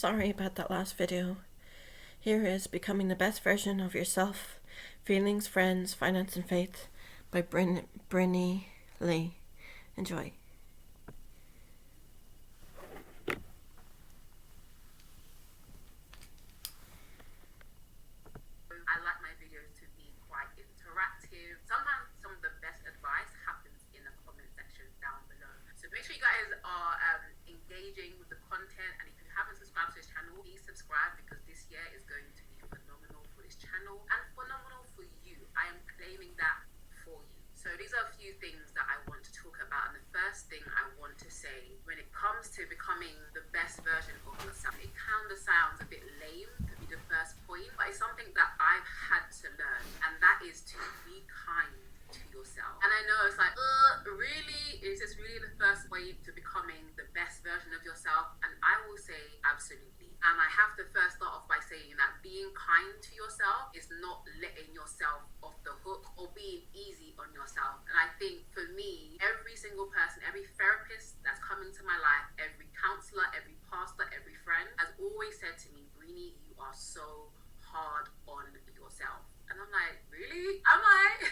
Sorry about that last video. Here is Becoming the Best Version of Yourself, Feelings, Friends, Finance and Faith by Brinny Lee. Enjoy. I like my videos to be quite interactive. Sometimes some of the best advice happens in the comment section down below. So make sure you guys are engaging with the content, and if you haven't subscribed to this channel, please subscribe, because this year is going to be phenomenal for this channel and phenomenal for you. I am claiming that for you. So these are a few things that I want to talk about, and the first thing I want to say, when it comes to becoming the best version of yourself, it kind of sounds a bit lame to be the first point, but it's something that I've had to learn, and that is to be kind to yourself. And I know it's like, really? Is this really the first way to becoming the best version of yourself? And I will say absolutely. And I have to first start off by saying that being kind to yourself is not letting yourself off the hook or being easy on yourself. And I think for me, every single person, every therapist that's come into my life, every counselor, every pastor, every friend has always said to me, Brini, you are so hard on yourself. And I'm like, really? Am I?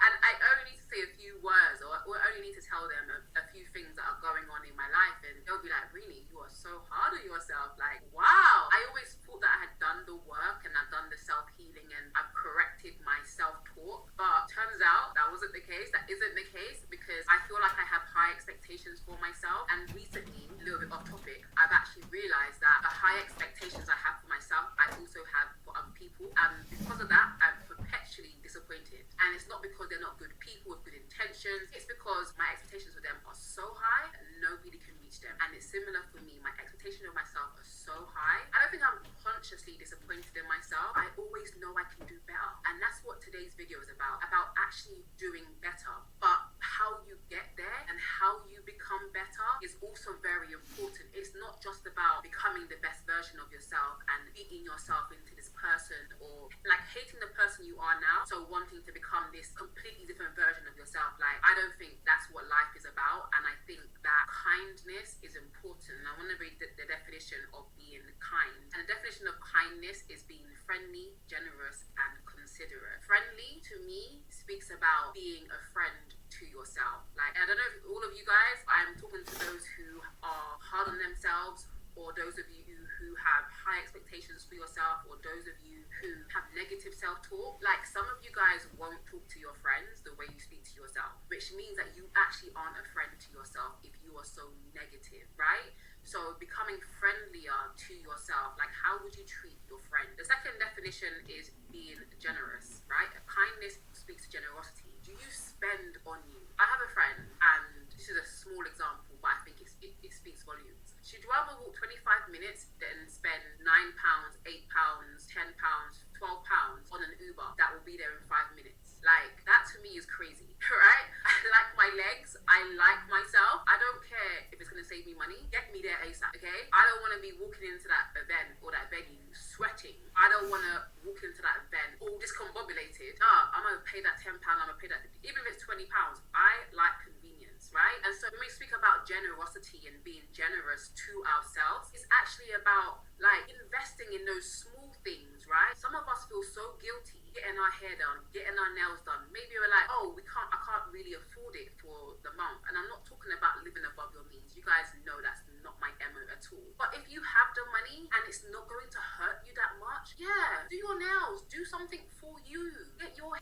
And I only need to say a few words, or only need to tell them a few things that are going on in my life, and they'll be like, Brini, you are so hard on yourself. Like, wow. I always thought that I had done the work and I've done the self-healing and I've corrected my self-talk, but turns out that wasn't the case. That isn't the case, because I feel like I have high expectations for myself. And recently, a little bit off topic, I've actually realized that the high expectations I have for myself, I also have for other people, and because of that, I'm perpetually disappointed. And it's not because they're not good people with good intentions, it's because my expectations for them are so high that nobody can reach them. And it's similar for me. My expectations of myself are so high. I don't think I'm consciously disappointed in myself. I always know I can do better, and that's what today's video is about actually doing better. But how you get there and how you become better is also very important. It's not just about becoming the best version of yourself and beating yourself into this person, or like hating the person you are now, so wanting to become this completely different version of yourself. Like, I don't think that's what life is about. And I think that kindness is important. And I want to read the definition of being kind. And the definition of kindness is being friendly, generous, and considerate. Friendly, to me, speaks about being a friend to yourself. Like, I don't know if all of you guys, I'm talking to those who are hard on themselves, or those of you who have high expectations for yourself, or those of you who have negative self-talk. Like, some of you guys won't talk to your friends the way you speak to yourself, which means that you actually aren't a friend to yourself if you are so negative, right? So becoming friendlier to yourself, like, how would you treat your friend? The second definition is being generous, right? Kindness speaks to generosity. Do you spend on you? I have a friend, and this is a small example, but I think it speaks volumes. She'd rather walk 25 minutes than spend £9, £8, £10, £12 on an Uber that will be there in 5 minutes. Like, that to me is crazy, right? I like my legs. I like myself. I don't care if it's going to save me money. Get me there ASAP, okay? I don't want to be walking into that event or that venue sweating. I don't want to walk into that event all discombobulated. I'm going to pay that £10. I'm going to pay that, even if it's £20. I like convenience, right? And so when we speak about generosity and being generous to ourselves, it's actually about, like, investing in those small things, right? Some of us feel so guilty getting our hair done, getting our nails done. Maybe we're like, oh, I can't really afford it for the month. And I'm not talking about living above your means. You guys know that's not my MO at all. But if you have the money and it's not going to hurt you that much, yeah, do your nails, do something for you. Get your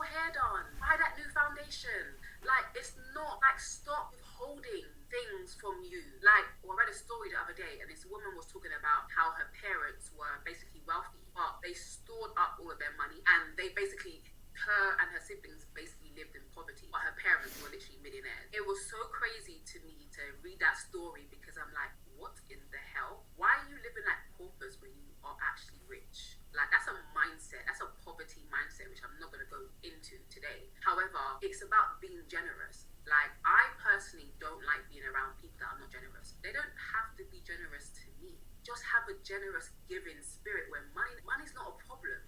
hair done, buy that new foundation. Like, it's not like, stop withholding things from you. Like, I read a story the other day, and this woman was talking about how her parents were basically wealthy, but they stored up all of their money, and they basically, her and her siblings basically lived in poverty, but her parents were literally millionaires. It was so crazy to me to read that story, because I'm like, what in the hell? Why are you living like paupers when you are actually rich? Like, that's a mindset. That's a poverty mindset, which I'm not going to go into today. However, it's about being generous. Like, I personally don't like being around people that are not generous. They don't have to be generous to me. Just have a generous giving spirit where money's not a problem.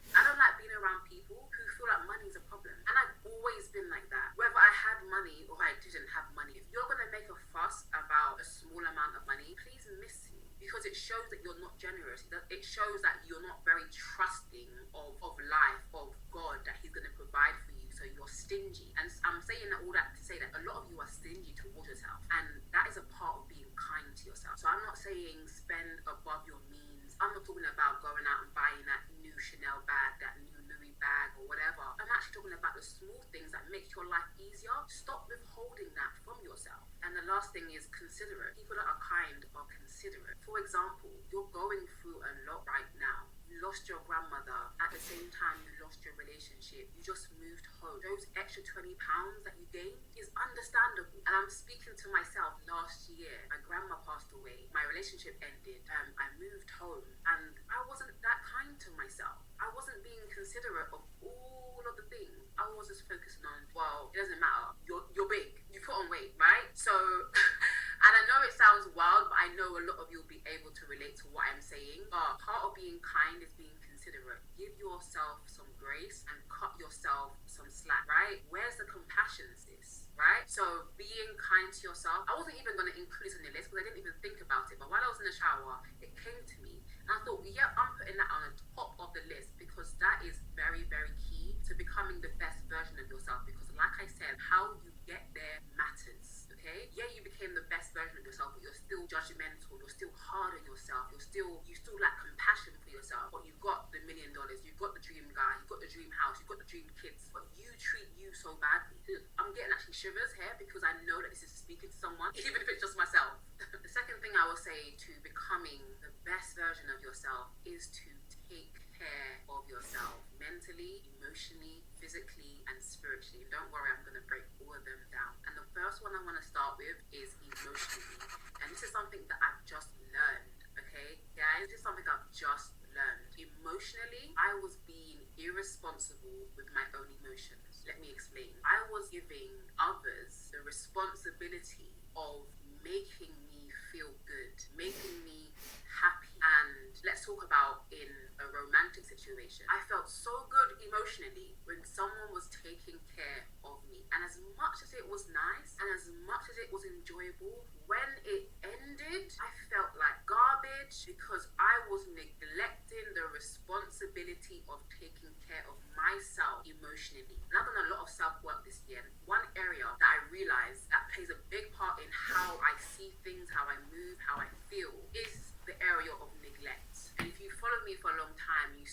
shows that you're not very trusting of life, of God, that he's going to provide for you. So you're stingy. And I'm saying all that to say that a lot of you are stingy towards yourself. And that is a part of being kind to yourself. So I'm not saying spend above your means. I'm not talking about going out and buying that new Chanel bag, that new Louis bag or whatever. I'm actually talking about the small things that make your life easier. Stop withholding that from yourself. And the last thing is considerate. People that are kind are considerate. For example, you're going through a lot right now. You lost your grandmother. At the same time, you lost your relationship. You just moved home. Those extra 20 pounds that you gained is understandable. And I'm speaking to myself last year. My grandma passed away. My relationship ended. I moved home. And I wasn't that kind to myself. I wasn't being considerate of all of the things. I was just focusing on, well, it doesn't matter. You're big. You put on weight, right? So, and I know it sounds wild, but I know a lot of you will be able to relate to what I'm saying. But part of being kind is being considerate. Give yourself some grace and cut yourself some slack, right? Where's the compassion, sis? Right? So being kind to yourself. I wasn't even going to include this on the list because I didn't even think about it. But while I was in the shower, it came to me. And I thought, yeah, I'm putting that on the top of the list because that is very, very key to becoming the best version of yourself. Because like I said, how you get there matters. Okay? Yeah, you became the best version of yourself, but you're still judgmental. You're still hard on yourself. You still lack compassion for yourself. But you've got the $1 million. You've got the dream guy. You've got the dream house. You've got the dream kids. But you treat you so badly. I'm getting actually shivers here because I know that this is speaking to someone, even if it's just myself. The second thing I will say to becoming the best version of yourself is to take care of yourself mentally, emotionally, physically, and spiritually. Don't worry, I'm going to break all of them down. And the first one I want to start with is emotionally. And this is something that I've just learned, okay? Guys, this is something I've just learned. Emotionally, I was being irresponsible with my own emotions. Let me explain. I was giving others the responsibility of making me feel good, making me happy. And let's talk about in a romantic situation. I felt so good emotionally when someone was taking care of me. And as much as it was nice and as much as it was enjoyable, when it ended, I felt like garbage because I was neglecting the responsibility of taking care of myself emotionally. And I've done a lot of self-work this year. One area that I realized that plays a big part in how I see things, how I move, how I feel, is the area of neglect. And if you follow me for a long time, you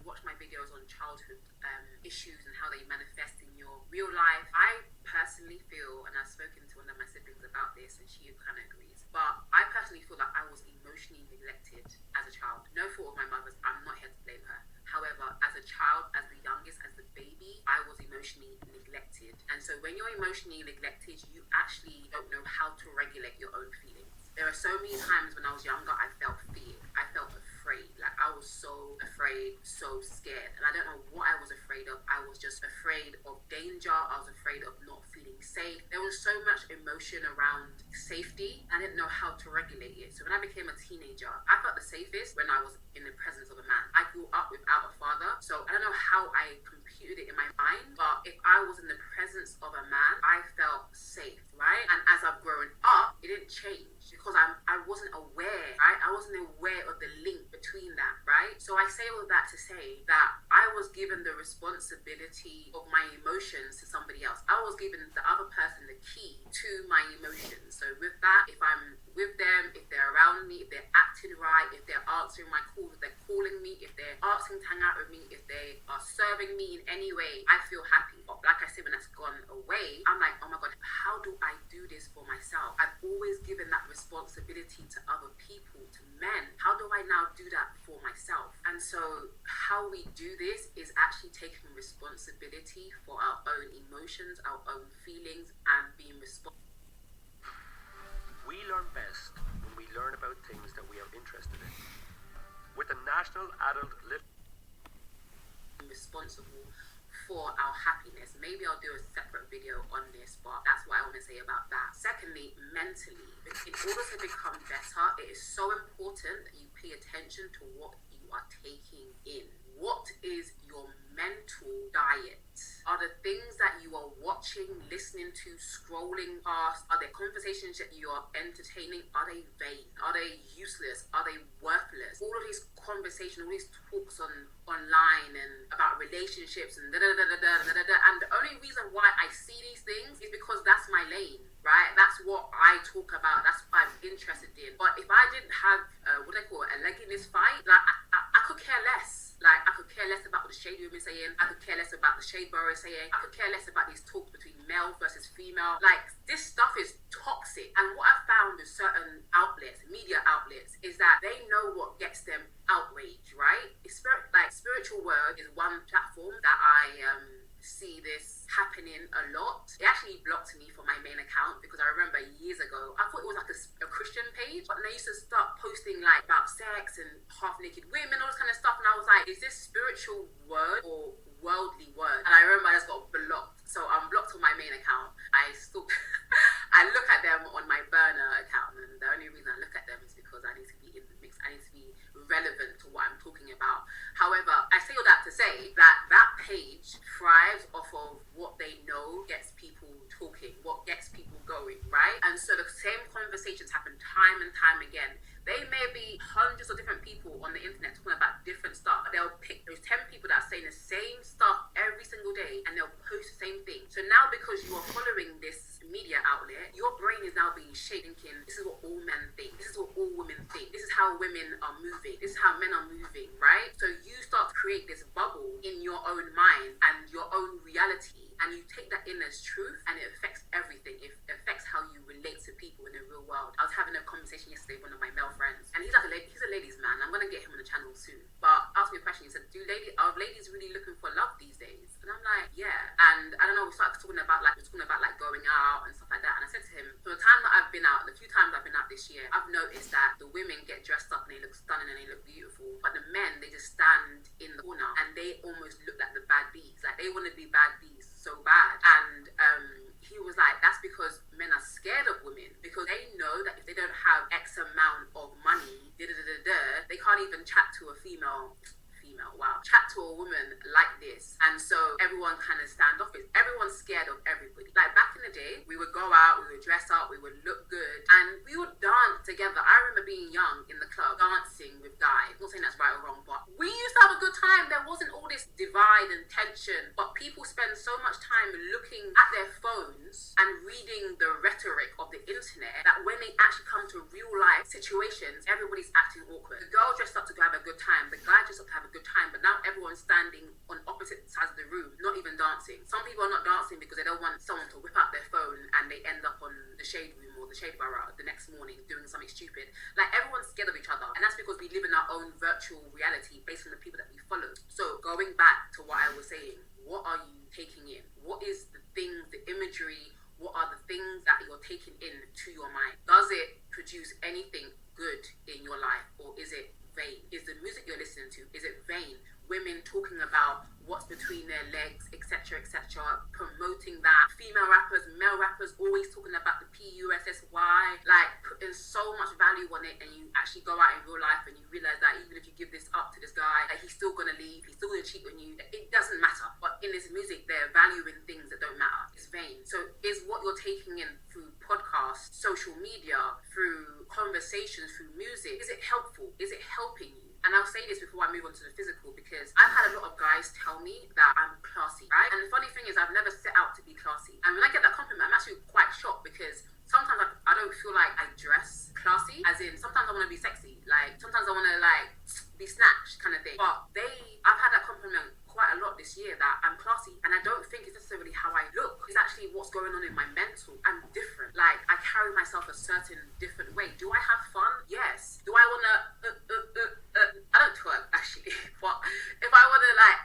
watch my videos on childhood issues and how they manifest in your real life. I personally feel, and I've spoken to one of my siblings about this and she kind of agrees, but I personally feel like I was emotionally neglected as a child. No fault of my mother's, I'm not here to blame her. However, as a child, as the youngest, as the baby, I was emotionally neglected. And so when you're emotionally neglected, you actually don't know how to regulate your own feelings. There are so many times when I was younger, I felt fear. I felt afraid. Like I was so afraid, so scared. And I don't know what I was afraid of. I was just afraid of danger. I was afraid of not feeling safe. There was so much emotion around safety. I didn't know how to regulate it. So when I became a teenager, I felt the safest when I was in the presence of a man. I grew up without a father. So I don't know how I computed it in my mind, but if I was in the presence of a man, I felt safe, right? And as I've grown up, it didn't change because I wasn't aware, right? I wasn't aware of the link between that, right? So I say all that to say that I was given the responsibility of my emotions to somebody else. I was given the other person the key to my emotions. So with that, if I'm with them, if they're around me, if they're acting right, if they're answering my calls, if they're calling me, if they're asking to hang out with me, if they are serving me in any way, I feel happy. But like I said, when that's gone away, I'm like, oh my God, how do I do this for myself? I've always given that responsibility to other people, to men. How do I now do that for myself? And so how we do this is actually taking responsibility for our own emotions, our own feelings, and being responsible. We learn best when we learn about things that we are interested in. With the National Adult Responsible for our happiness. Maybe I'll do a separate video on this, but that's what I want to say about that. Secondly, mentally, in order to become better, it is so important that you pay attention to what you are taking in. What is your mental diet? are the things that you are watching, listening to, scrolling past, are there conversations that you are entertaining, are they vain? Are they useless? Are they worthless? All of these conversations, all these talks online and about relationships and and the only reason why I see these things is because that's my lane, right? That's what I talk about, that's what I'm interested in. But if I didn't have what do they call it, a leg in this fight, like I could care less. Like, I could care less about what the shade room is saying. I could care less about the shade borough is saying. I could care less about these talks between male versus female. Like, this stuff is toxic. And what I've found with certain outlets, media outlets, is that they know what gets them outraged, right? Spiritual Word is one platform that I see this happening a lot. They actually blocked me from my main account because I remember years ago, I thought it was like a Christian page, but they used to start posting like about sex and half-naked women, all this kind of stuff, and I was like, is this spiritual word or worldly word? And I remember I just got blocked. So I'm blocked on my main account. I still I look at them on my burner account, and the only reason I look at them is because I need to be in the mix. I need to be relevant to what I'm talking about. However, I say all that to say that that page thrives off of what they know gets people talking, what gets people going, right? And so the same conversations happen time and time again. They may be hundreds of different people on the internet talking about different stuff, but they'll pick those 10 people that are saying the same stuff every single day, and they'll post the same thing. So now, because you are following this media outlet, your brain is now being shaped, thinking, this is what all men think, this is what all women think, this is how women are moving, this is how men are moving, right? So you start to create this bubble in your own mind and your own reality, and you take that in as truth, and it affects everything. It affects how you relate to people in the real world. I was having a conversation yesterday with one of my male friends, and he's like he's a ladies man. I'm gonna get him on the channel soon. But asked me a question. He said, are ladies really looking for love these days? And I'm like, yeah. And I don't know, we started talking about like going out and stuff like that. And I said to him, for the time that I've been out, the few times I've been out this year, I've noticed that the women get dressed up and they look stunning and they look beautiful, but the men, they just stand in the corner and they almost look like the bad bees. Like, they want to be bad bees so bad. And he was like, that's because men are scared of women, because they know that if they don't have X amount of money, they can't even chat to a chat to a woman like this. And so everyone kind of standoffish. Everyone's scared of everybody. Like, back in the day, we would go out, we would dress up, we would look good, and we would dance together. I remember being young in the club, dancing with guys. I'm not saying that's right or wrong, but we used to have a good time. There wasn't all this divide and tension, but people spend so much time looking at their phones and reading the rhetoric of the internet that when they actually come to real life situations, everybody's acting awkward. The girl dressed up to have a good time, the guy dressed up to have a good time, but now everyone's standing on opposite sides of the room, not even dancing. Some people are not dancing because they don't want someone to whip out their phone and they end up on the shade room or the shade borough the next morning doing something stupid. Like, everyone's scared of each other, and that's because we live in our own virtual reality based on the people that we follow. So going back to what I was saying, what are you taking in? What is the things, the imagery, what are the things that you're taking in to your mind? Does it produce anything good in your life, or is it vain? Is the music you're listening to, is it vain? Women talking about what's between their legs, etc., etc., promoting that. Female rappers, male rappers always talking about the PUSSY, like putting so much value on it, and you actually go out in real life and you realize that even if you give this up to this guy, like, he's still gonna leave, he's still gonna cheat on you. It doesn't matter. But in this music, they're valuing things that don't matter. It's vain. So is what you're taking in through podcasts, social media, through conversations, through music, is it helpful? Is it helping you? And I'll say this before I move on to the physical, because I've had a lot of guys tell me that I'm classy, right? And the funny thing is, I've never set out to be classy. And when I get that compliment, I'm actually quite shocked, because sometimes I don't feel like I dress classy, as in sometimes I want to be sexy. Like, sometimes I want to, like, be snatched kind of thing. But I've had that compliment quite a lot this year that I'm classy, and I don't think it's necessarily how I look. It's actually what's going on in my mental. I'm different. Like, I carry myself a certain different way. Do I have fun? Yes. Do I want to I don't twerk actually, but if I want to, like,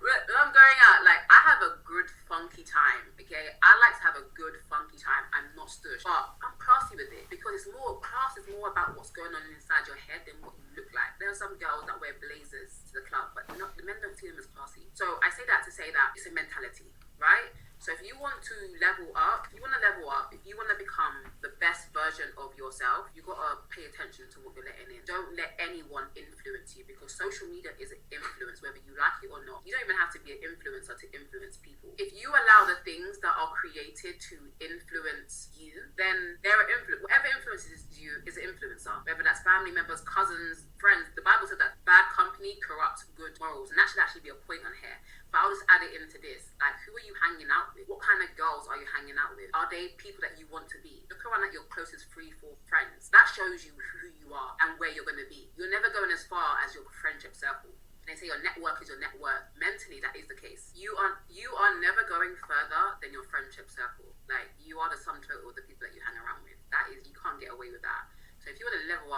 when I'm going out, like, I have a good funky time, okay? I like to have a good funky time. I'm not stush, but I'm classy with it, because class is more about what's going on inside your head than what you look like. There are some girls that wear blazers to the club, but the men don't see them as classy. So I say that to say that it's a mentality, right? So if you want to level up, if you want to become the best version of yourself, you got to pay attention to what you're letting in. Don't let anyone influence you, because social media is an influence, whether you you like it or not. You don't even have to be an influencer to influence people. If you allow the things that are created to influence you, then they're whatever influences you is an influencer. Whether that's family members, cousins, friends. The Bible said that bad company corrupts good morals, and that should actually be a point on here. But I'll just add it into this. Like, who are you hanging out with? What kind of girls are you hanging out with? Are they people that you want to be? Look around at your closest 3-4 friends. That shows you who you are and where you're going to be. You're never going as far as your friendship circle. They say your network is your net worth. Mentally, that is the case. You are never going further than your friendship circle. Like, you are the sum total of the people that you hang around with. That is, you can't get away with that. So if you want to level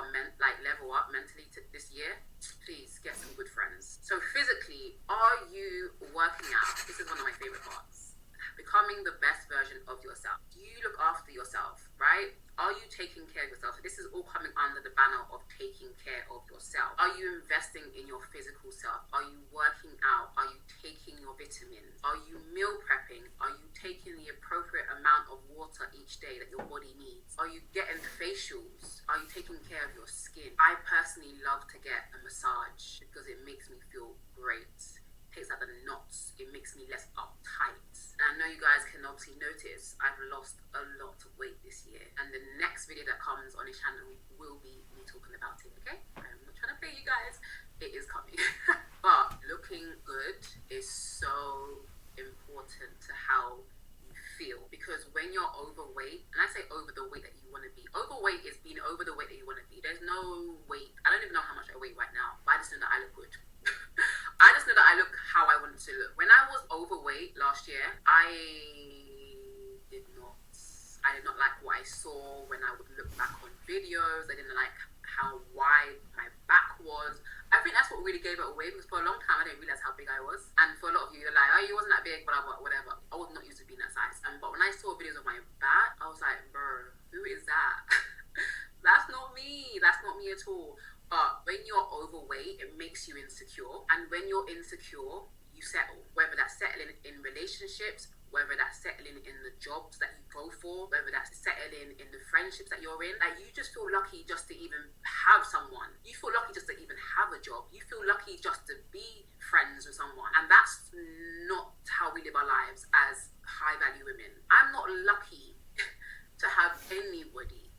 up mentally this year, please get some good friends. So physically, are you working out? This is one of my favorite parts. Becoming the best version of yourself. Do you look after yourself, right? Are you taking care of yourself? So this is all coming under the banner of taking care of yourself. Are you investing in your physical self? Are you working out? Are you taking your vitamins? Are you meal prepping? Are you taking the appropriate amount of water each day that your body needs? Are you getting facials? Are you taking care of your skin? I personally love to get a massage because it makes me feel great. Takes out the knots. It makes me less uptight. And I know you guys can obviously notice I've lost a lot of weight this year. And the next video that comes on this channel will be me talking about it, okay? I'm not trying to play you guys. It is coming. But looking good is so important to how you feel. Because when you're overweight, and I say over the weight that you want to be. Overweight is being over the weight that you want to be. There's no weight. I don't even know how much I weigh right now. But I just know that I look good. I just know that I look how I wanted to look. When I was overweight last year, I did not like what I saw when I would look back on videos. I didn't like how wide my back was. I think that's what really gave it away, because for a long time I didn't realize how big I was. And for a lot of you, you're like, oh, you wasn't that big, but whatever. I was not used to being that size. But when I saw videos of my back, I was like, bro, who is that? That's not me. That's not me at all. But when you're overweight, it makes you insecure. And when you're insecure, you settle. Whether that's settling in relationships, whether that's settling in the jobs that you go for, whether that's settling in the friendships that you're in. Like, you just feel lucky just to even have someone. You feel lucky just to even have a job. You feel lucky just to be friends with someone. And that's not how we live our lives as high value women. I'm not lucky to have anybody,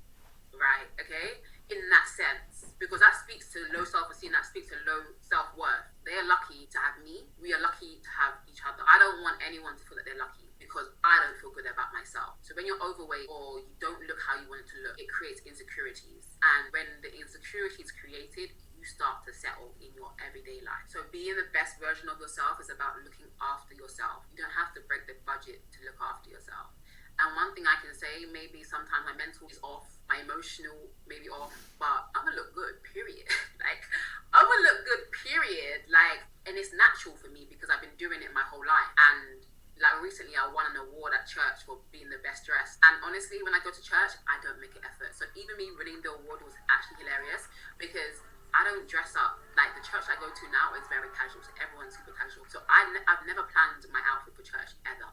right? Okay? In that sense, because that speaks to low self-esteem, that speaks to low self-worth. They're lucky to have me. We are lucky to have each other. I don't want anyone to feel that they're lucky, because I don't feel good about myself. So when you're overweight or you don't look how you want it to look, it creates insecurities. And when the insecurity is created, you start to settle in your everyday life. So being the best version of yourself is about looking after yourself. You don't have to break the budget to look after yourself. And one thing I can say, maybe sometimes my mental is off, my emotional maybe off, but I'm gonna look good, period. Like, I'm gonna look good, period. Like, and it's natural for me because I've been doing it my whole life. And like, recently I won an award at church for being the best dressed. And honestly, when I go to church, I don't make an effort. So even me winning the award was actually hilarious, because I don't dress up. Like, the church I go to now is very casual, so everyone's super casual. So I've never planned my outfit for church, ever.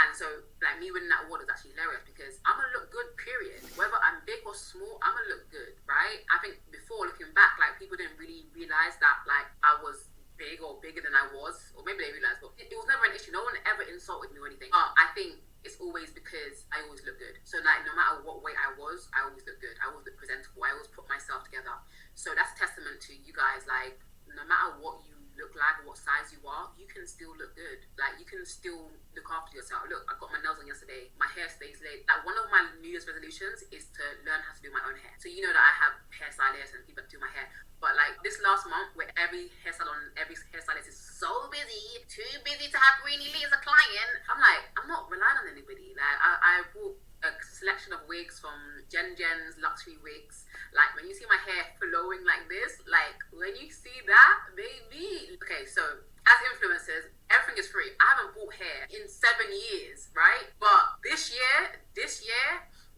And so, like, me winning that award is actually hilarious, because I'm gonna look good, period. Whether I'm big or small, I'm gonna look good, right? I think before, looking back, like, people didn't really realize that, like, I was big or bigger than I was, or maybe they realized, but it was never an issue. No one ever insulted me or anything. But I think it's always because I always look good. So, like, no matter what weight I was, I always look good. I always look presentable. I always put myself together. So that's a testament to you guys. Like, no matter what you look like or what size you are, you can still look good. Like, you can still look after yourself. Look, I got my nails on yesterday. My hair stays laid. Like, one of my New Year's resolutions is to learn how to do my own hair. So you know that I have hairstylists and people that do my hair. But like, this last month, where every hairstylist is so busy, too busy to have Greenie Lee as a client, I'm like, I'm not relying on anybody. Like, I bought a selection of wigs from Jen's luxury wigs. Like, when you see my hair flowing like this, like, when you see that, baby. Okay, so as influencers, everything is free. I haven't bought hair in 7 years, right? But this year,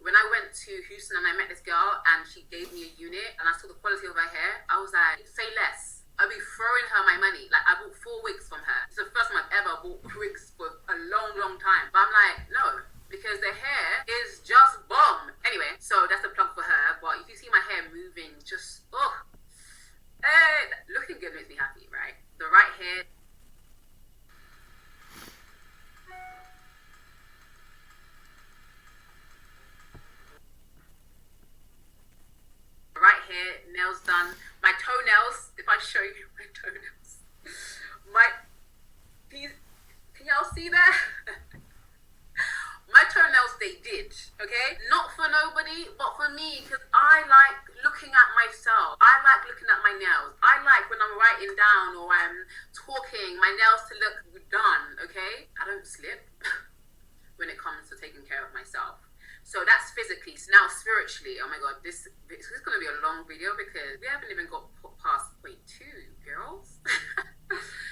when I went to Houston and I met this girl and she gave me a unit and I saw the quality of her hair, I was like, say less. I'll be throwing her my money. Like, I bought 4 wigs from her. It's the first time I've ever bought wigs for a long time. But I'm like, no, because the hair is just bomb. Anyway, so that's a plug for her. But if you see my hair moving, just, hey, looking good makes me happy. here. Right here, nails done. My toenails, if I show you my toenails. Can y'all see that? My toenails, they did, okay? Not for nobody, but for me, because I like looking at myself. I like looking at my nails. I like when I'm writing down or I'm talking, my nails to look done, okay? I don't slip when it comes to taking care of myself. So that's physically. So now spiritually, oh my God, this is going to be a long video because we haven't even got past point 2, girls.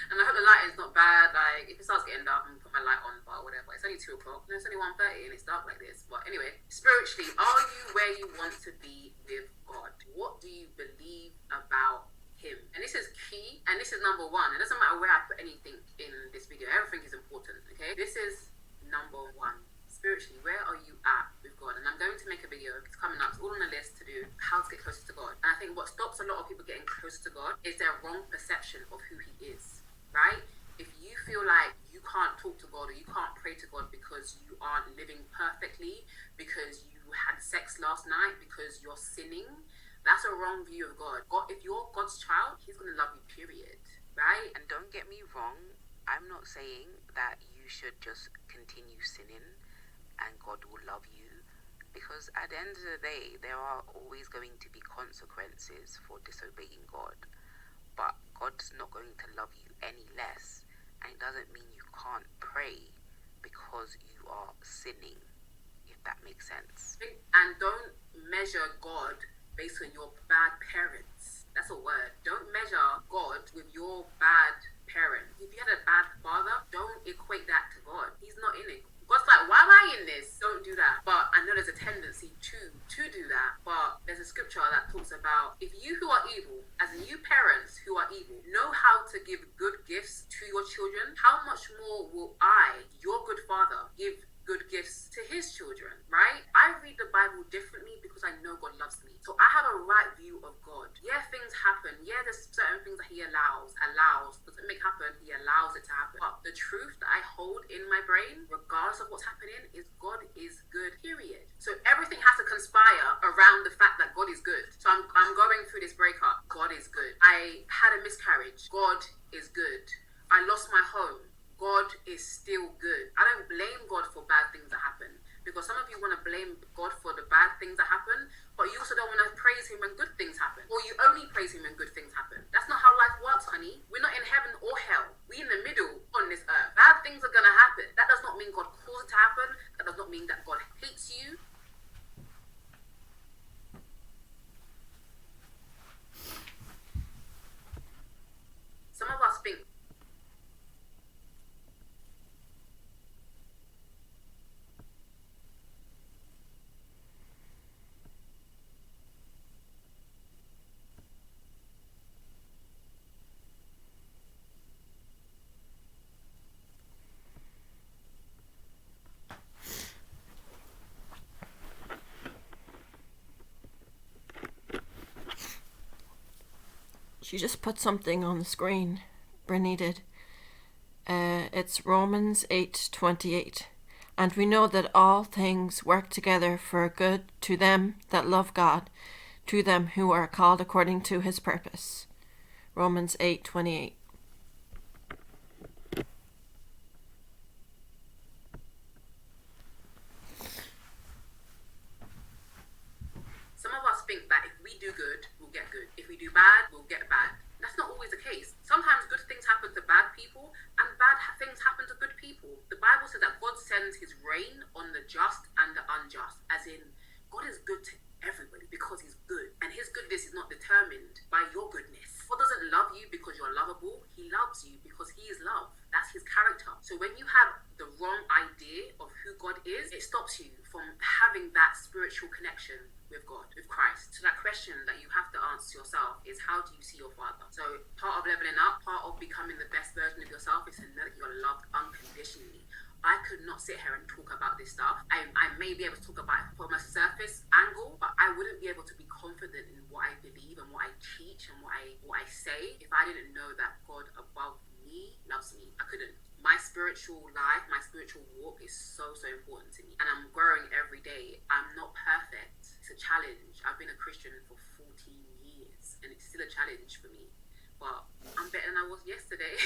And I hope the lighting's not bad. Like, if it starts getting dark, I'm going to put my light on, but whatever. It's only 2 o'clock. No, it's only 1:30 and it's dark like this. But anyway, spiritually, are you where you want to be with God? What do you believe about Him? And this is key, and this is number 1. It doesn't matter where I put anything in this video. Everything is important, okay? This is number 1. Spiritually, where are you at with God? And I'm going to make a video, it's coming up, it's all on the list to do how to get closer to God. And I think what stops a lot of people getting closer to God is their wrong perception of who He is, right? If you feel like you can't talk to God or you can't pray to God because you aren't living perfectly, because you had sex last night, because you're sinning, that's a wrong view of God. If you're God's child, He's going to love you, period, right? And don't get me wrong, I'm not saying that you should just continue sinning and God will love you, because at the end of the day there are always going to be consequences for disobeying God, but God's not going to love you any less, and it doesn't mean you can't pray because you are sinning, if that makes sense. And don't measure God based on your bad parents. That's a word. Don't measure God with your bad parent. If you had a bad father, don't equate that to God. He's not in it. God's like, why am I in this? Don't do that. But I know there's a tendency to do that. But there's a scripture that talks about, if you who are evil, as in you parents who are evil, know how to give good gifts to your children, how much more will I, your good father, give good gifts to His children, right? I read the Bible differently because I know God loves me. So I have a right view of God. Yeah, things happen. Yeah, there's certain things that He allows. Doesn't make happen, He allows it to happen. But the truth that I hold in my brain, regardless of what's happening, is God is good, period. So everything has to conspire around the fact that God is good. So I'm going through this breakup. God is good. I had a miscarriage. God is good. I lost my home. God is still good. I don't blame God for bad things that happen, because some of you want to blame God for the bad things that happen, but you also don't want to praise Him when good things happen, or you only praise Him when good things happen. That's not how life works, honey. We're not in heaven or hell. We're in the middle on this earth. Bad things are going to happen. That does not mean God caused it to happen. That does not mean that God hates you. Some of us think She just put something on the screen. Brittany did. It's Romans 8:28. And we know that all things work together for good to them that love God, to them who are called according to His purpose. Romans 8:28. some of us think that if we do good, we'll get good. If we do bad, we'll get bad. That's not always the case. Sometimes good things happen to bad people, and bad things happen to good people. The Bible says that God sends His rain on the just and the unjust, as in God is good to everybody because He's good, and His goodness is not determined by your goodness. God doesn't love you because you're lovable. He loves you because He is love. That's His character. So when you have the wrong idea of who God is, it stops you from having that spiritual connection with God, with Christ. So that question that you have to answer yourself is, how do you see your Father? So part of leveling up, part of becoming the best version of yourself is to know that you're loved unconditionally. I could not sit here and talk about this stuff. I may be able to talk about it from a surface angle, but I wouldn't be able to be confident in what I believe and what I teach and what I say if I didn't know that God above me He loves me. I couldn't. My spiritual life, my spiritual walk is so important to me. And I'm growing every day. I'm not perfect. It's a challenge. I've been a Christian for 14 years and it's still a challenge for me. But I'm better than I was yesterday,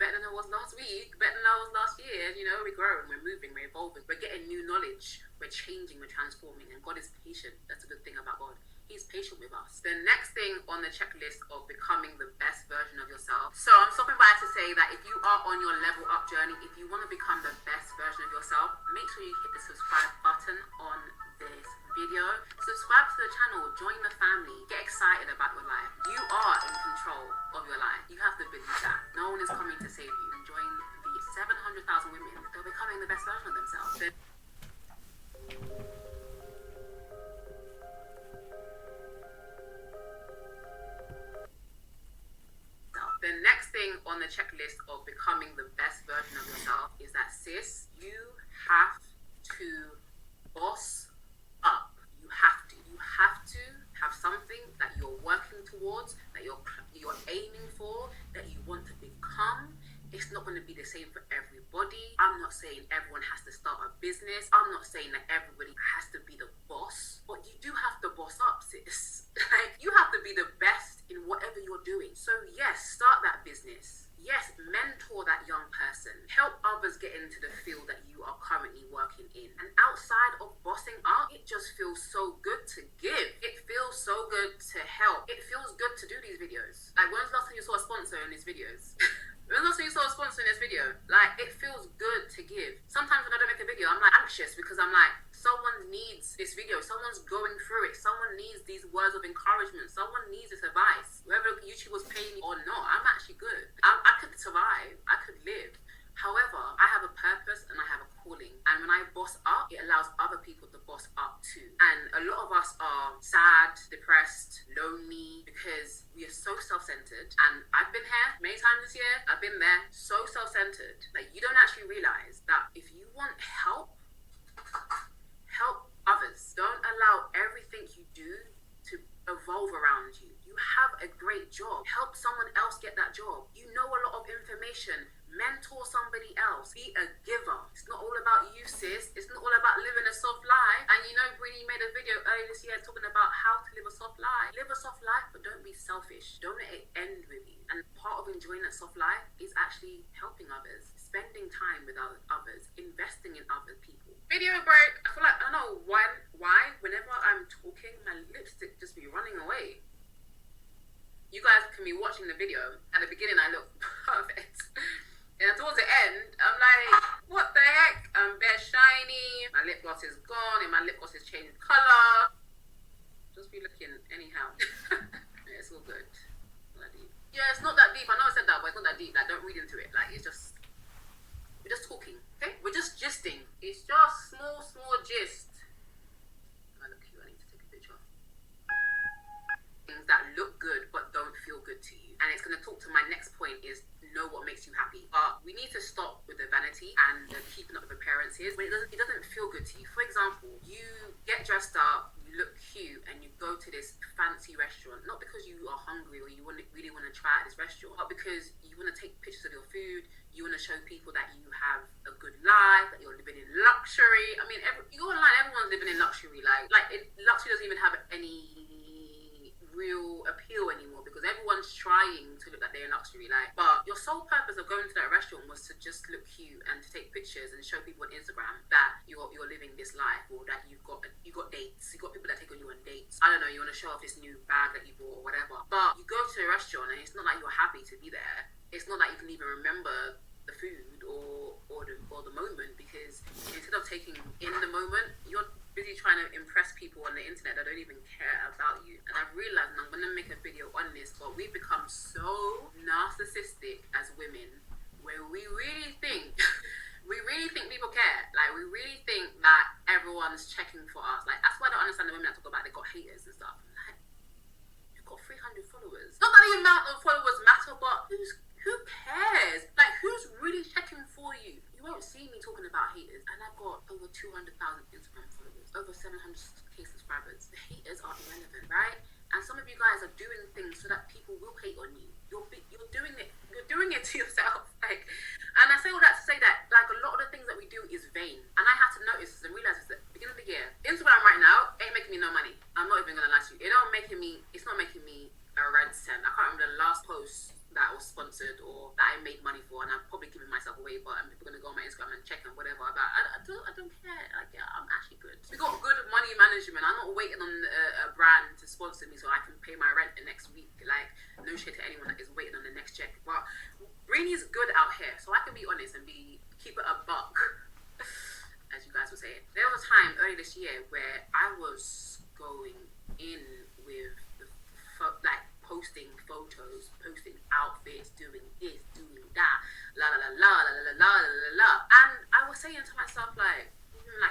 better than I was last week, better than I was last year. You know, we're growing, we're moving, we're evolving, we're getting new knowledge, we're changing, we're transforming, and God is patient. That's a good thing about God. He's patient with us. The next thing on the checklist of becoming the best version of yourself. So I'm stopping by to say that if you are on your level up journey, if you want to become the best version of yourself, make sure you hit the subscribe button on this video. Subscribe to the channel, join the family, get excited about your life. You are in control of your life. You have to believe that. No one is coming to save you. And join the 700,000 women that are becoming the best version of themselves. The next thing on the checklist of becoming the best version of yourself is that, sis, you have to boss up. You have to. You have to have something that you're working towards, that you're aiming for, that you want to become. It's not going to be the same for everybody. I'm not saying everyone has to start a business. I'm not saying that everybody has to be the boss, but you do have to boss up, sis. Like, you have to be the best in whatever you're doing. So yes, start that business. Yes, mentor that young person. Help others get into the field that you are currently working in. And outside of bossing up, it just feels so good to give. It feels so good to help. It feels good to do these videos. Like, when's the last time you saw a sponsor in these videos? When was the last time you saw a sponsor in this video? Like, it feels good to give. Sometimes when I don't make a video, I'm like anxious because I'm like, someone needs this video. Someone's going through it. Someone needs these words of encouragement. Someone needs this advice. Whether YouTube was paying me or not, I'm actually good. I could survive. I could live. However, I have a purpose and I have a calling. And when I boss up, it allows other people to boss up too. And a lot of us are sad, depressed, lonely, because we are so self-centered. And I've been here many times this year. I've been there, so self-centered. Like, you don't actually realize that if you want help others. Don't allow everything you do to evolve around you. You have a great job. Help someone else get that job. You know a lot of information. Mentor somebody else. Be a giver. It's not all about you, sis. It's not all about living a soft life. And you know, Brini made a video earlier this year talking about how to live a soft life. Live a soft life, but don't be selfish. Don't let it end with you. And part of enjoying that soft life is actually helping others, spending time with others, investing in other people. Video break. I feel like, I don't know why, whenever I'm talking, my lipstick just be running away. You guys can be watching the video. At the beginning, I look perfect. And towards the end, I'm like, what the heck? I'm bare shiny. My lip gloss is gone and my lip gloss has changed color. Just be looking anyhow. It's all good. Not that deep. Yeah, it's not that deep. I know I said that, but it's not that deep. Like, don't read into it. Like, we're just talking, okay? We're just gisting. It's just small gist. I look cute. I need to take a picture. Things that look good but don't feel good to you. And it's going to talk to my next point is know what makes you happy. But we need to stop with the vanity and the keeping up with appearances when it doesn't feel good to you. For example, you get dressed up, you look cute, and you go to this fancy restaurant, not because you are hungry or you really want to try at this restaurant, but because you want to take pictures of your food, you want to show people that you have a good life, that you're living in luxury. I mean, you go online, everyone's living in luxury. Luxury doesn't even have any real appeal anymore because everyone's trying to look like they're in luxury. But your sole purpose of going to that restaurant was to just look cute and to take pictures and show people on Instagram that you're living this life, or that you got dates, you got people that take you on dates. I don't know, you want to show off this new bag that you bought or whatever. But you go to a restaurant and it's not like you're happy to be there. It's not like you can even remember the food or the moment, because instead of taking in the moment, you're busy trying to impress people on the internet that don't even care about you. And I've realized, and I'm going to make a video on this, but we've become so narcissistic as women where we really think people care. Like, we really think that everyone's checking for us. Like, that's why I don't understand the women that talk about they got haters and stuff. Like, you've got 300 followers. Not that the amount of followers matter, but who cares? Like, who's really checking for you? You won't see me talking about haters. And I've got over 200,000 Instagram followers, over 700k subscribers. The haters are irrelevant, right? And some of you guys are doing things so that people will hate on you. You're doing it to yourself. that was sponsored or that I made money for, and I'm probably giving myself away, but people are gonna go on my Instagram and check and whatever. But I don't care. Like, yeah, I'm actually good. We got good money management. I'm not waiting on a brand to sponsor me so I can pay my rent the next week. Like, no shit to anyone that is waiting on the next check. But Brini's good out here, so I can be honest and keep it a buck, as you guys were saying. There was a time early this year where I was going in with like posting photos, posting outfits, doing this, doing that, la la la la la la la la la, and I was saying to myself, like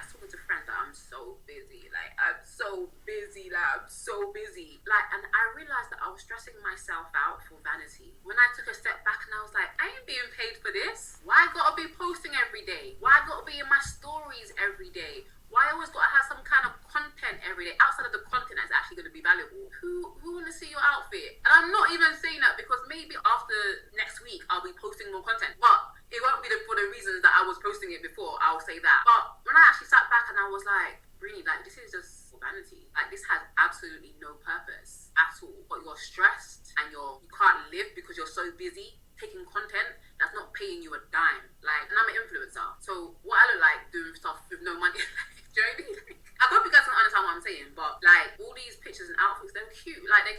talking to friends, that I'm so busy, like I'm so busy, and I realized that I was stressing myself out for vanity. When I took a step back and I was like, I ain't being paid for this. Why I gotta be posting every day? Why I gotta be in my stories every day? Why I always gotta have some kind of content every day outside of the content that's actually gonna be valuable? Who wanna see your outfit? And I'm not even saying that because maybe after next week I'll be posting more content, but it won't be for the reasons that I was posting it before. I'll say that. But when I actually sat back and I was like, really, like, this is just for vanity. Like, this has absolutely no purpose at all. But you're stressed and you can't live because you're so busy taking content that's not paying you a dime. Like, and I'm an influencer, so what I look like doing stuff with no money. Do you know what I mean? I hope you guys can understand what I'm saying, but like all these pictures and outfits, they're cute, like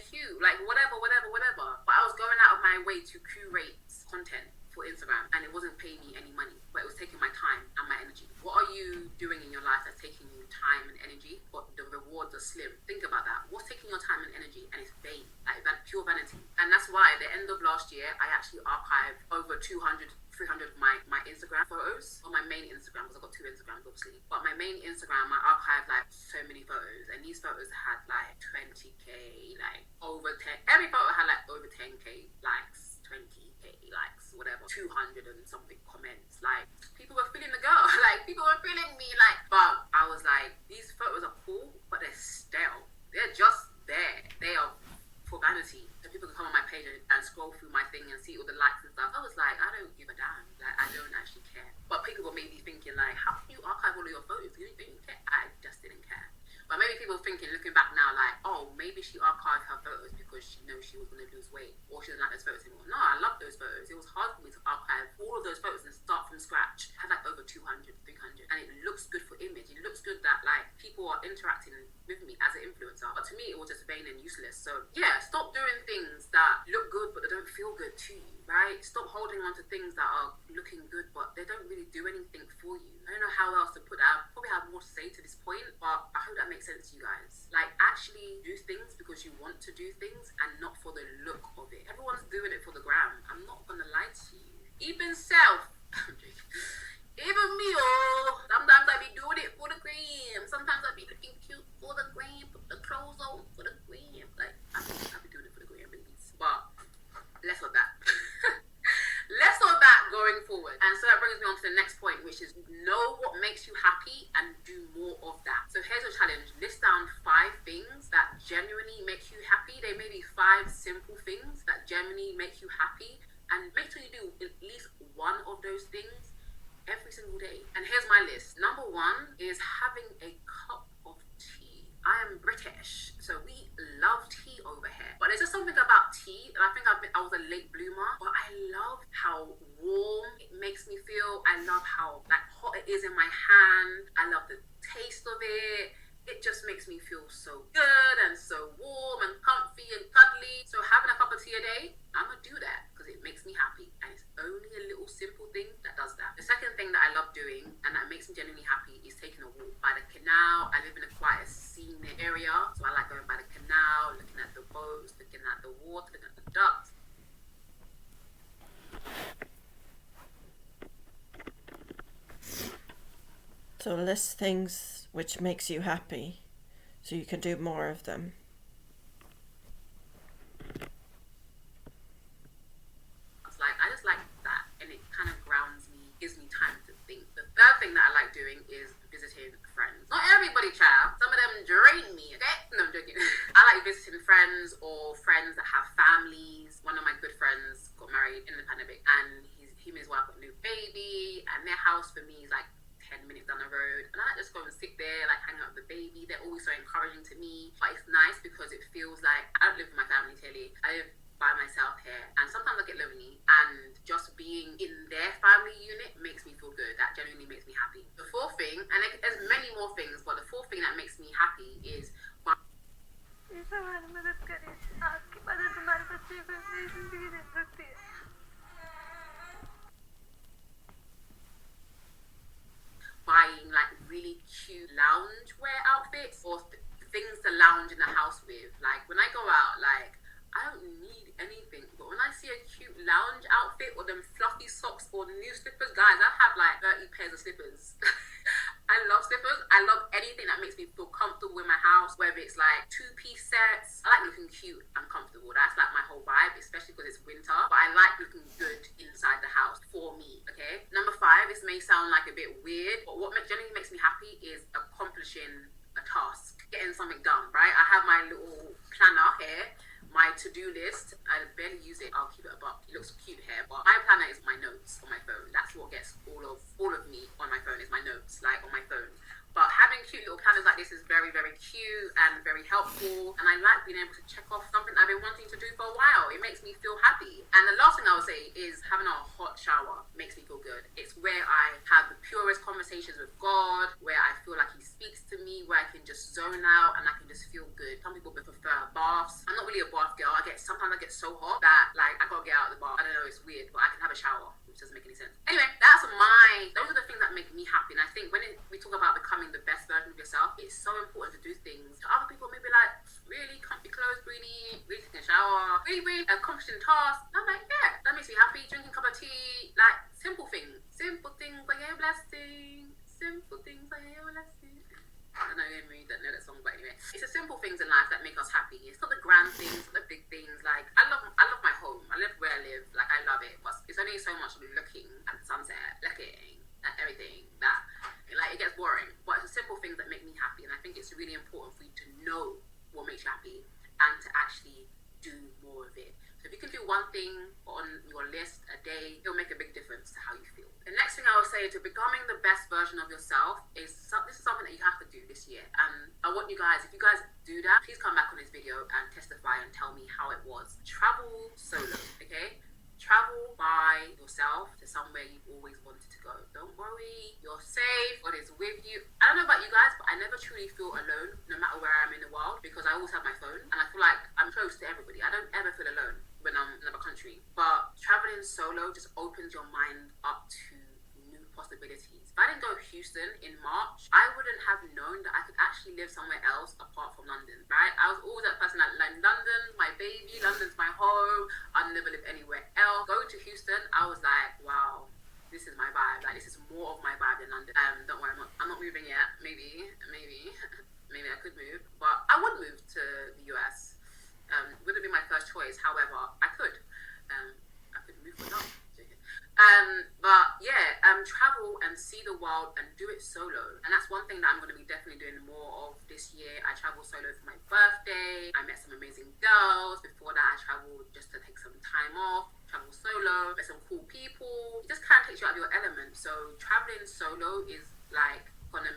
whatever. But I was going out of my way to curate content for Instagram, and it wasn't paying me any money, but it was taking my time and my energy. What are you doing in your life that's taking you time and energy, but the rewards are slim? Think about that. What's taking your time and energy, and it's vain, like pure vanity? And that's why at the end of last year, I actually archived over 200, 300 of my Instagram photos on my main Instagram, because I've got two Instagrams obviously, but my main Instagram, I archived like so many photos, and these photos had like 20k, like over 10, every photo had like over 10k likes, 20k likes, whatever, 200 and something comments. Like, people were feeling the girl, like people were feeling me, like, but I was like, these photos are cool, but they're stale. They're just there. They are for vanity, so people can come on my page and scroll through my thing and see all the likes and stuff. I was like, I don't give a damn. Like, I don't actually care. But people were maybe thinking like, how can you archive all of your photos? You didn't care. I just didn't care. But maybe people thinking, looking back now, like, oh, maybe she archived her photos because she knows she was going to lose weight, or she doesn't like those photos anymore. No, I love those photos. It was hard for me to archive all of those photos and start from scratch. I had like over 200, 300, and it looks good for image. It looks good that like people are interacting with me as an influencer. But to me, it was just vain and useless. So yeah, stop doing things that look good but they don't feel good to you, right? Stop holding on to things that are looking good but they don't really do anything for you. I don't know how else to put that. I probably have more to say to this point, but I hope that makes sense to you guys. Like, actually do things because you want to do things and not for the look of it. Everyone's doing it for the gram. I'm not gonna lie to you. Even self, even me, sometimes I be doing it for the gram. Sometimes I be looking cute for the gram, put the clothes on for the gram. Like, I be doing it for the gram, babies. But less of that. Less of that going forward. And so that brings me on to the next point, which is know what makes you happy and do more of that. So here's a challenge. List down 5 things that genuinely make you happy. They may be 5 simple things that genuinely make you happy, and make sure you do at least one of those things every single day. And here's my list. Number 1 is having a cup of tea. I am British, so we love tea over here. But there's just something about tea, and I think I was a late bloomer, but I love how warm it makes me feel. I love how like hot it is in my hand. I love the taste of it. It just makes me feel so good and so warm and comfy and cuddly. So having a cup of tea a day, I'm gonna do that because it makes me happy, and it's only a little simple thing that does that. The second thing that I love doing and that makes me genuinely happy is taking a walk by the canal. I live in quite a scenic area, so I like going by the canal, looking at the boats, looking at the water, looking at the ducks. So list things which makes you happy so you can do more of them. I just like that, and it kind of grounds me, gives me time to think. The third thing that I like doing is visiting friends. Not everybody, child. Some of them drain me, okay? No, I'm joking. I like visiting friends or friends that have families. One of my good friends got married in the pandemic, and him and his wife got a new baby, and their house for me is like 10 minutes down the road, and I just go and sit there, like hang out with the baby. They're always so encouraging to me, but it's nice because it feels like I don't live with my family clearly. I live by myself here, and sometimes I get lonely 4 things, but the 4th thing that makes me happy is buying like really cute loungewear outfits or things to lounge in the house with. Like when I go out, like I don't need anything, but when I see a cute lounge outfit or them fluffy socks or new slippers, guys, I have like 30 pairs of slippers. I love slippers. I love anything that makes me feel comfortable in my house, whether it's like 2-piece sets. I like looking cute and comfortable. That's like my whole vibe, especially because it's winter. But I like looking good inside the house for me, okay? Number 5, this may sound like a bit weird, but what generally makes me happy is accomplishing a task, getting something done, right? I have my little planner here, my to-do list. I barely use it. I'll keep it above. It looks cute here, but my planner is my notes on my phone. That's what gets all of me on my phone, is my notes, like on my phone. But having cute little planners like this is very, very cute and very helpful. And I like being able to check off something I've been wanting to do for a while. It makes me feel happy. And the last thing I would say is having a hot shower makes me feel good. It's where I have the purest conversations with God, where I feel like He speaks to me, where I can just zone out and I can just feel good. Some people prefer baths. I'm not really a bath girl. Sometimes I get so hot that like I gotta get out of the bath. I don't know, it's weird, but I can have a shower, which doesn't make any sense. Anyway, those are the things that make me happy. And I think when we talk about becoming the best version of yourself, it's so important to do things. To other people, maybe like really comfy clothes, really taking a shower, really accomplishing tasks. I'm like, yeah, that makes me happy. Drinking a cup of tea, like simple things. Simple things like a blessing. Simple things like a blessing. I don't know if you don't know that song, but anyway, it's the simple things in life that make us happy. It's not the grand things, not the big things. Like I love my home. I live where I live. Like I love it, but it's only so much of looking at the sunset, looking at everything that like it gets boring. But it's the simple things that make me happy, and I think it's really important for you to know what makes you happy and to actually do more of it. So if you can do one thing on your list a day, it'll make a big difference to how you feel. The next thing I would say to becoming the best version of yourself is this is something that you have to do this year. And I want you guys, if you guys do that, please come back on this video and testify and tell me how it was. Travel solo, okay? Travel by yourself to somewhere you've always wanted to go. Don't worry, you're safe, God is with you. I don't know about you guys, but I never truly feel alone, no matter where I'm in the world, because I always have my phone, and I feel like I'm close to everybody. I don't ever feel alone when I'm in another country. But traveling solo just opens your mind up to new possibilities. If I didn't go to Houston in March, I wouldn't have known that I could actually live somewhere else apart from London, right? I was always that person that like London's my baby, London's my home, I'll never live anywhere else. Going to Houston, I was like, wow, this is my vibe. Like this is more of my vibe than London. Don't worry, I'm not moving yet. Maybe I could move, but I would move to the US. Wouldn't be my first choice. However, I could move for now. But yeah, travel and see the world and do it solo. And that's one thing that I'm going to be definitely doing more of this year. I traveled solo for my birthday. I met some amazing girls. Before that, I traveled just to take some time off. Travel solo, met some cool people. It just kind of takes you out of your element. So traveling solo is like gonna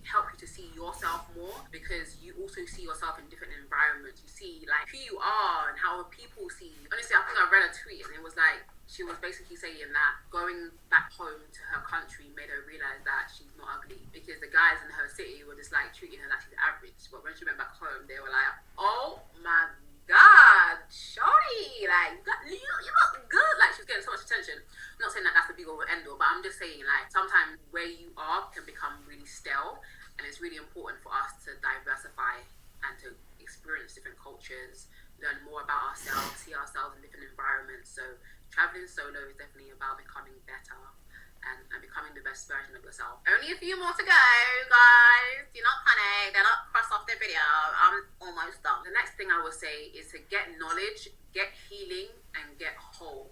help you to see yourself more, because you also see yourself in different environments. You see like who you are and how people see you. Honestly, I think I read a tweet and it was like she was basically saying that going back home to her country made her realize that she's not ugly, because the guys in her city were just like treating her like she's average. But when she went back home, they were like, oh my God, shorty, like you look good. Like she's getting so much attention. I'm not saying that that's the be all and end all, but I'm just saying like sometimes where you are can become really stale, and it's really important for us to diversify and to experience different cultures, learn more about ourselves, see ourselves in different environments. So traveling solo is definitely about becoming better and becoming the best version of yourself. Only a few more to go, guys. Do not panic. They're not cross off the video. I'm almost done. The next thing I will say is to get knowledge, get healing, and get whole.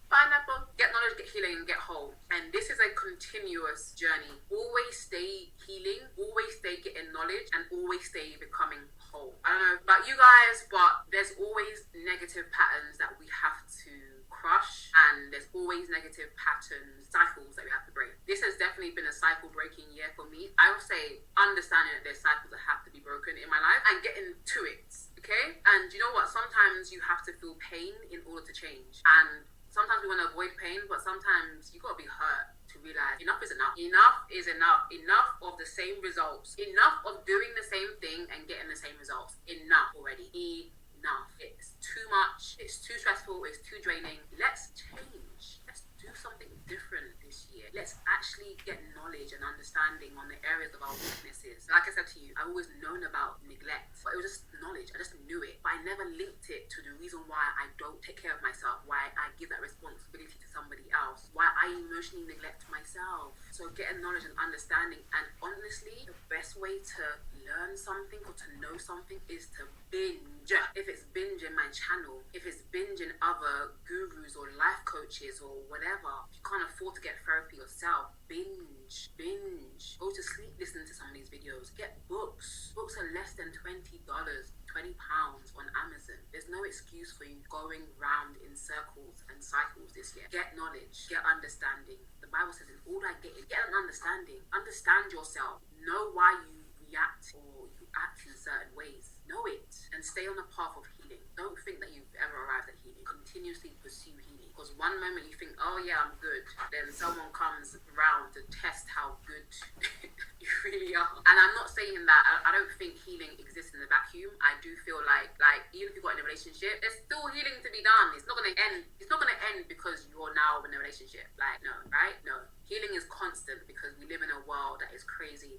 Pineapple. Get knowledge, get healing, and get whole. And this is a continuous journey. Always stay healing, always stay getting knowledge, and always stay becoming whole. I don't know about you guys, but there's always negative patterns that we have to crush, and there's always negative patterns, cycles that we have to break. This has definitely been a cycle breaking year for me. I would say understanding that there's cycles that have to be broken in my life and getting to it, okay? And you know what? Sometimes you have to feel pain in order to change. And sometimes we want to avoid pain, but sometimes you got to be hurt to to realize enough is enough. Enough is enough. Enough of the same results. Enough of doing the same thing and getting the same results. Enough already. Enough. It's too much. It's too stressful. It's too draining. Let's change. Let's do something different this year. Let's actually get knowledge and understanding on the areas of our weaknesses. Like I said to you, I've always known about neglect, but it was just knowledge. I just knew it, but I never linked it to the reason why I don't take care of myself, why I give that responsibility to somebody else, why I emotionally neglect myself. So getting knowledge and understanding, and honestly, the best way to learn something or to know something is to binge. If it's binging my channel, if it's binging other gurus or life coaches or whatever, if you can't afford to get therapy yourself, binge. Go to sleep listening to some of these videos. Get books. Books are less than $20, £20 on Amazon. There's no excuse for you going round in circles and cycles this year. Get knowledge, get understanding. The Bible says in all I get is get an understanding. Understand yourself. Know why you react or you act in certain ways. Know it and stay on the path of healing. Don't think that you've ever arrived at healing. Continuously pursue healing. Because one moment you think, oh yeah, I'm good. Then someone comes around to test how good you really are. And I'm not saying that I don't think healing exists in a vacuum. I do feel like even if you got in a relationship, there's still healing to be done. It's not gonna end. It's not gonna end because you're now in a relationship. Like, no, right? No. Healing is constant because we live in a world that is crazy.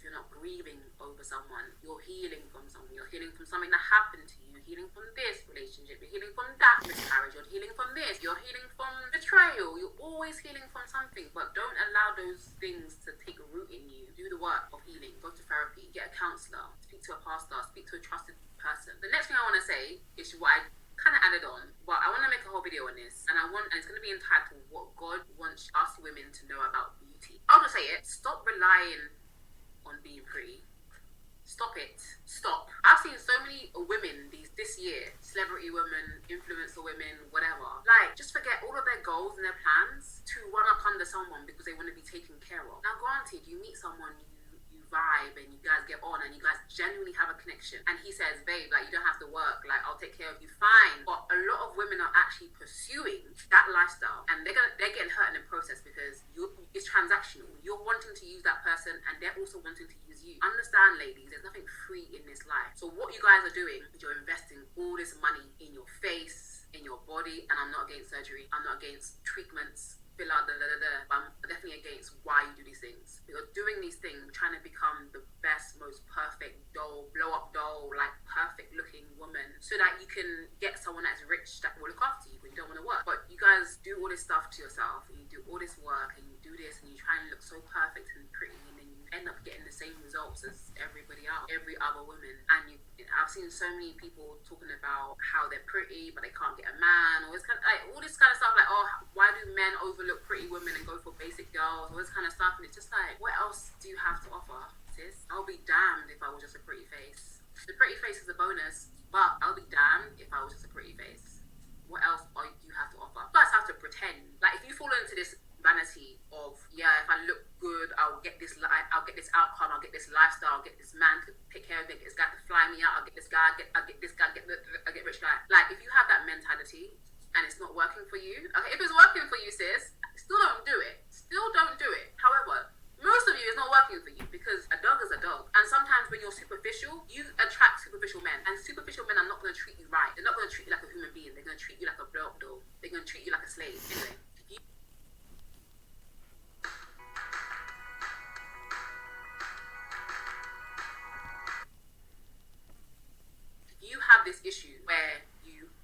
You're not grieving over someone, you're healing from something. You're healing from something that happened to you. You're healing from this relationship. You're healing from that miscarriage. You're healing from this. You're healing from betrayal. You're always healing from something. But don't allow those things to take root in you. Do the work of healing. Go to therapy. Get a counselor. Speak to a pastor. Speak to a trusted person. The next thing I want to say is what I kind of added on, but I want to make a whole video on this, and it's going to be entitled "What God Wants Us Women to Know About Beauty." I'll just say it. Stop relying on being pretty. Stop it. Stop. I've seen so many women this year, celebrity women, influencer women, whatever, like just forget all of their goals and their plans to run up under someone because they want to be taken care of. Now granted, you meet someone, you vibe and you guys get on and you guys genuinely have a connection, and he says, babe, like, you don't have to work, like, I'll take care of you, fine. But a lot of women are actually pursuing that lifestyle, and they're getting hurt in the process because it's transactional. You're wanting to use that person and they're also wanting to use you. Understand, ladies, there's nothing free in this life. So what you guys are doing is you're investing all this money in your face, in your body, and I'm not against surgery, I'm not against treatments, but I'm definitely against why you do these things. You're doing these things trying to become the best, most perfect doll, blow up doll, like perfect looking woman, so that you can get someone that's rich that will look after you when you don't want to work. But you guys do all this stuff to yourself, and you do all this work, and you do this, and you try and look so perfect and pretty, and then you end up getting the same results as everybody else, every other woman. And I've seen so many people talking about how they're pretty but they can't get a man, or it's kind of like all this kind of stuff, like, oh, why do men overlook pretty women and go for basic girls, all this kind of stuff. And it's just like, what else do you have to offer, sis? I'll be damned if I was just a pretty face. The pretty face is a bonus, but I'll be damned if I was just a pretty face. What else do you have to offer? You guys have to pretend. Like, if you fall into this vanity of, yeah, if I look good, I'll get this outcome, I'll get this lifestyle, I'll get this man to take care of me, I'll get this guy to fly me out, I'll get this guy, I'll get rich guy. Like, if you have that mentality and it's not working for you, okay, if it's working for you, sis, still don't do it. However, most of you is not working for you because a dog is a dog. And sometimes when you're superficial, you attract superficial men. And superficial men are not going to treat you right. They're not going to treat you like a human being. They're going to treat you like a blow-up doll. They're going to treat you like a slave. Anyway. You have this issue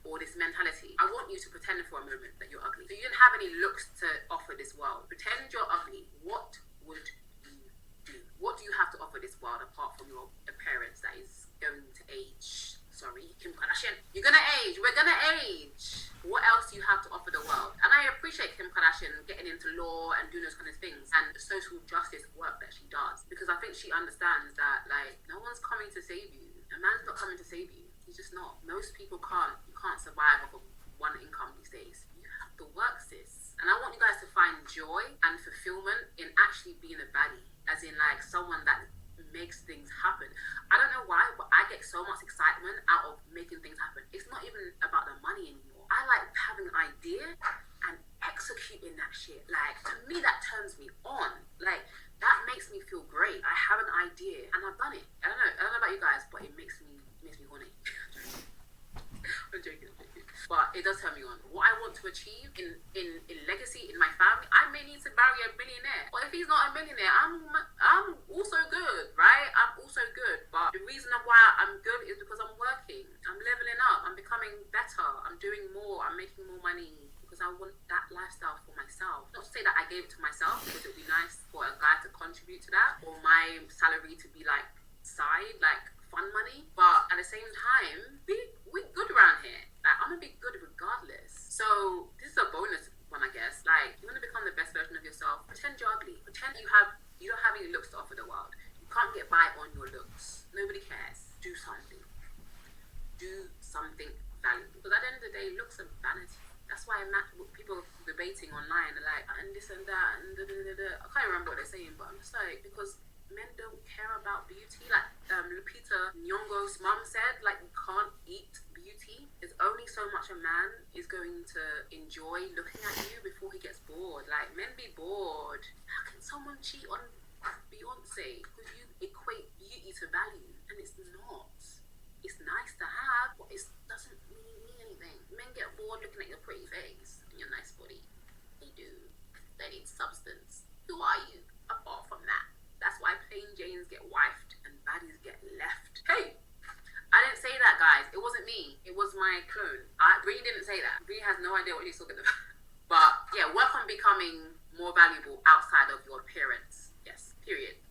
or this mentality, I want you to pretend for a moment that you're ugly. So you didn't have any looks to offer this world. Pretend you're ugly. What would you do? What do you have to offer this world apart from your appearance that is going to age? Sorry, Kim Kardashian. You're gonna age. We're gonna age. What else do you have to offer the world? And I appreciate Kim Kardashian getting into law and doing those kind of things and the social justice work that she does, because I think she understands that, like, no one's coming to save you. A man's not coming to save you. He's just not. Most people can't. You can't survive off of one income these days. You have to work, sis. And I want you guys to find joy and fulfillment in actually being a baddie, as in, like, someone that makes things happen. I don't know why, but I get so much excitement out of making things happen. It's not even about the money anymore. I like having an idea and executing that shit. Like, to me, that turns me but it does turn me on. What I want to achieve in legacy in my family, I may need to marry a billionaire. But if he's not a millionaire, I'm also good, right? I'm also good. But the reason why I'm good is because I'm working. I'm leveling up. I'm becoming better. I'm doing more. I'm making more money. Because I want that lifestyle for myself. Not to say that I gave it to myself, because it would be nice for a guy to contribute to that, or my salary to be like side, like fun money. But at the same time, we good around here. Like, I'm gonna be good regardless. So this is a bonus one, I guess. Like, you want to become the best version of yourself. Pretend you're ugly. Pretend you don't have any looks to offer the world. You can't get by on your looks. Nobody cares. Do something. Do something valuable. Because at the end of the day, looks are vanity. That's why people debating online are like, and this and that, and I can't remember what they're saying, but I'm just like, because men don't care about beauty. Like Lupita Nyong'o's mum said, like, you can't eat beauty. There's only so much a man is going to enjoy looking at you before he gets bored. Like, men be bored. How can someone cheat on Beyonce? Because you equate beauty to value, and it's not. It's nice to have, but it doesn't really mean anything. Men get bored looking at your pretty face and your nice body. They do. They need substance. Who are you apart from that? That's why plain Janes get wifed and baddies get left. Hey! I didn't say that, guys. It wasn't me. It was my clone. Bree didn't say that. Bree has no idea what he's talking about. But yeah, work on becoming more valuable outside of your appearance. Yes, period.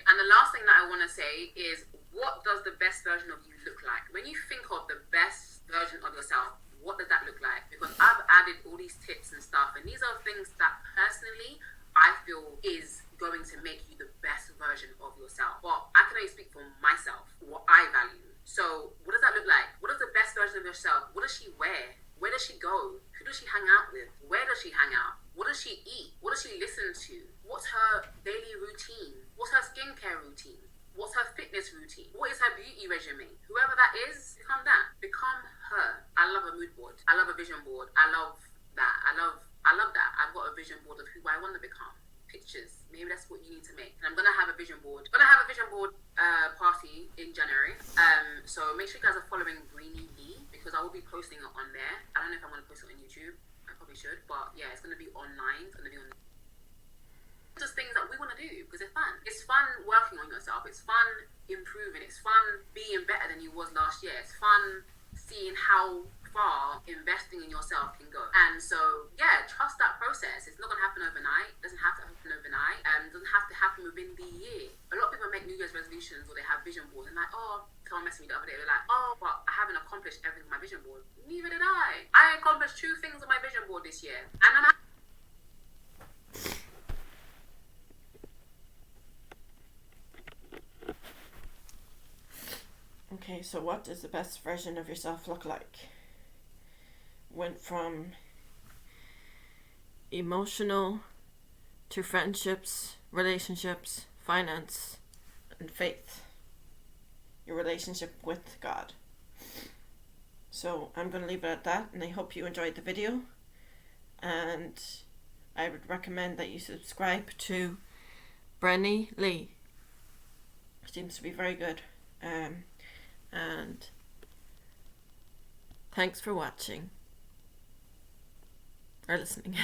And the last thing that I want to say is, what does the best version of you look like? When you think of the best version of yourself, what does that look like? Because I've added all these tips and stuff, and these are things that personally I feel is going to make you the best version of yourself. But I can only speak for myself, what I value. So what does that look like? What is the best version of yourself? What does she wear? Where does she go? Who does she hang out with? Where does she hang out? What does she eat? What does she listen to? What's her daily routine? What's her skincare routine? What's her fitness routine? What is her beauty regimen? Whoever that is, become that. Become her. I love a mood board. I love a vision board. I love that. I love that. I've got a vision board of who I want to become. Pictures. Maybe that's what you need to make. And I'm gonna have a vision board. Party in January. So make sure you guys are following Greenie Lee, because I will be posting it on there. I don't know if I'm gonna post it on YouTube. I probably should, but yeah, it's gonna be online. It's gonna be on. Just things that we want to do because it's fun. It's fun working on yourself. It's fun improving. It's fun being better than you was last year. It's fun seeing how far investing in yourself can go. And so, yeah, trust that process. It's not going to happen overnight. It doesn't have to happen overnight. It doesn't have to happen within the year. A lot of people make New Year's resolutions, or they have vision boards, and like, oh, someone messaged me the other day. They're like, oh, but I haven't accomplished everything on my vision board. Neither did I. I accomplished 2 things on my vision board this year, and I'm Okay, so what does the best version of yourself look like? Went from emotional to friendships, relationships, finance, and faith. Your relationship with God. So I'm going to leave it at that, and I hope you enjoyed the video. And I would recommend that you subscribe to Brenny Lee. Seems to be very good. And thanks for watching or listening.